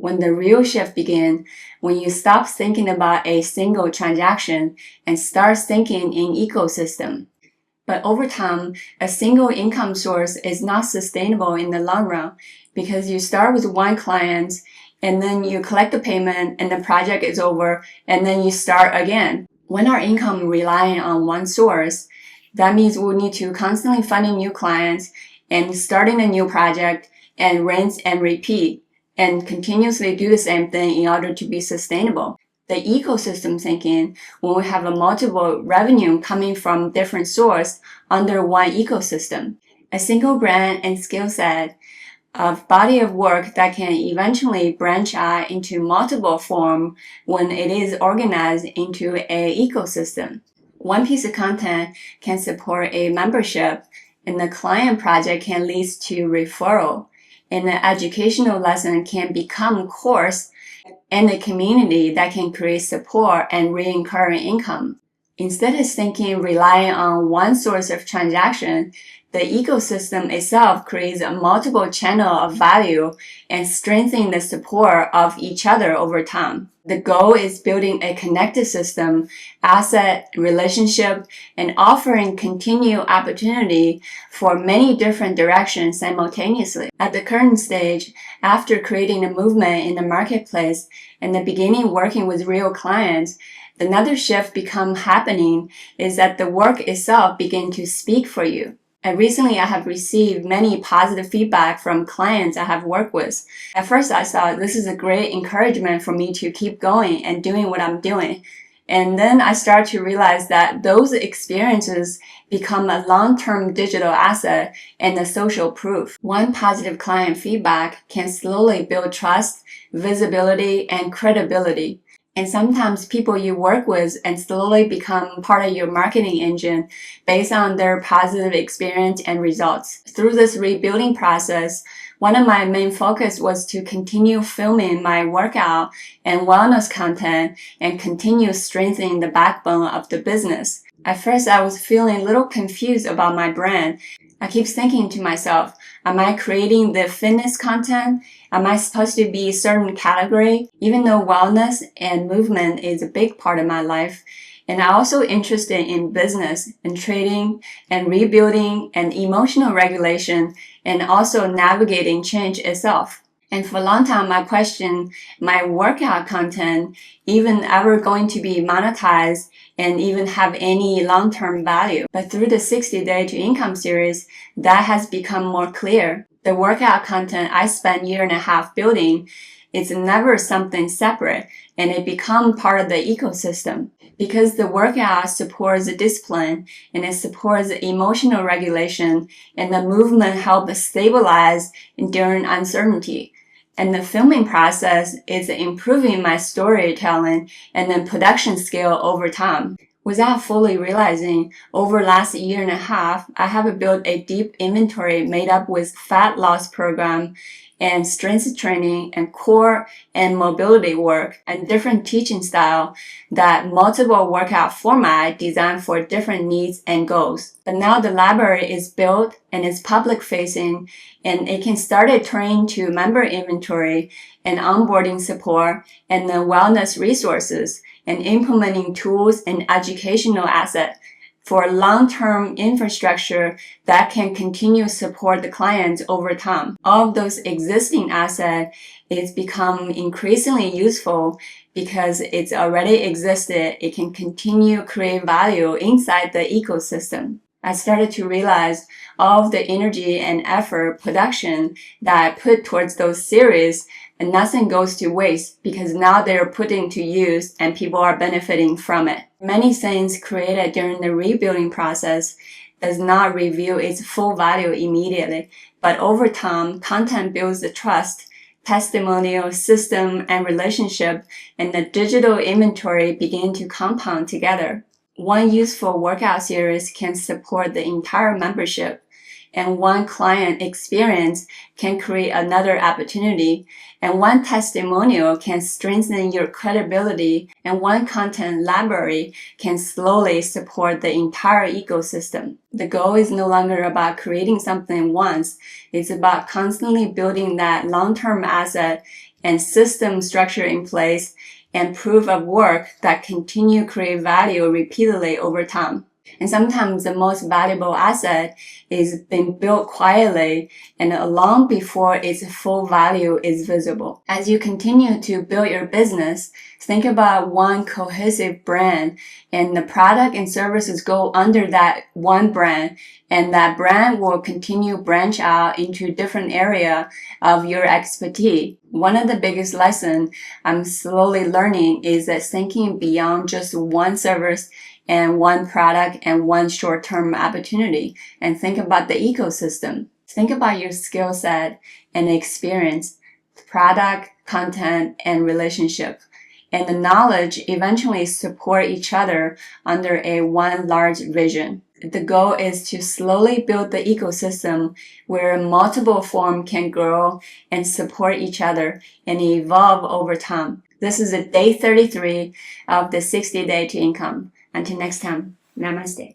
when the real shift begins, when you stop thinking about a single transaction and start thinking in ecosystem. But over time, a single income source is not sustainable in the long run because you start with one client and then you collect the payment and the project is over and then you start again. When our income relying on one source, that means we'll need to constantly finding new clients and starting a new project and rinse and repeat and continuously do the same thing in order to be sustainable. The ecosystem thinking, when we have a multiple revenue coming from different sources under one ecosystem, a single brand and skill set of body of work that can eventually branch out into multiple form when it is organized into an ecosystem. One piece of content can support a membership, and the client project can lead to referral, and the educational lesson can become course, and a community that can create support and recurring income. Instead of thinking relying on one source of transaction, the ecosystem itself creates a multiple channel of value and strengthening the support of each other over time. The goal is building a connected system, asset, relationship, and offering continued opportunity for many different directions simultaneously. At the current stage, after creating a movement in the marketplace and the beginning working with real clients, another shift become happening is that the work itself begin to speak for you. And recently, I have received many positive feedback from clients I have worked with. At first, I thought this is a great encouragement for me to keep going and doing what I'm doing. And then I started to realize that those experiences become a long-term digital asset and a social proof. One positive client feedback can slowly build trust, visibility, and credibility. And sometimes people you work with and slowly become part of your marketing engine based on their positive experience and results. Through this rebuilding process, one of my main focus was to continue filming my workout and wellness content and continue strengthening the backbone of the business. At first, I was feeling a little confused about my brand. I keep thinking to myself, am I creating the fitness content? Am I supposed to be a certain category? Even though wellness and movement is a big part of my life, and I'm also interested in business and trading and rebuilding and emotional regulation and also navigating change itself. And for a long time, I questioned my workout content even ever going to be monetized and even have any long-term value. But through the 60 Day to Income series, that has become more clear. The workout content I spent a year and a half building is never something separate, and it become part of the ecosystem. Because the workout supports the discipline and it supports the emotional regulation, and the movement helps stabilize during uncertainty. And the filming process is improving my storytelling and then production skill over time. Without fully realizing, over the last year and a half, I have built a deep inventory made up with fat loss program and strength training and core and mobility work and different teaching style that multiple workout format designed for different needs and goals. But now the library is built and is public facing, and it can start turning to member inventory and onboarding support and the wellness resources and implementing tools and educational assets for long-term infrastructure that can continue to support the clients over time. All of those existing assets is become increasingly useful because it's already existed. It can continue to create value inside the ecosystem. I started to realize all of the energy and effort production that I put towards those series, and nothing goes to waste because now they're put into use and people are benefiting from it. Many things created during the rebuilding process does not reveal its full value immediately, but over time, content builds the trust, testimonial, system, and relationship, and the digital inventory begin to compound together. One useful workout series can support the entire membership, and one client experience can create another opportunity, and one testimonial can strengthen your credibility, and one content library can slowly support the entire ecosystem. The goal is no longer about creating something once. It's about constantly building that long-term asset and system structure in place and proof of work that continue to create value repeatedly over time. And sometimes the most valuable asset is being built quietly and long before its full value is visible. As you continue to build your business, think about one cohesive brand, and the product and services go under that one brand, and that brand will continue branch out into different area of your expertise. One of the biggest lessons I'm slowly learning is that thinking beyond just one service and one product and one short-term opportunity, and think about the ecosystem. Think about your skill set and experience, product, content, and relationship. And the knowledge eventually support each other under a one large vision. The goal is to slowly build the ecosystem where multiple forms can grow and support each other and evolve over time. This is day 33 of the 60 Day to Income. Until next time, namaste.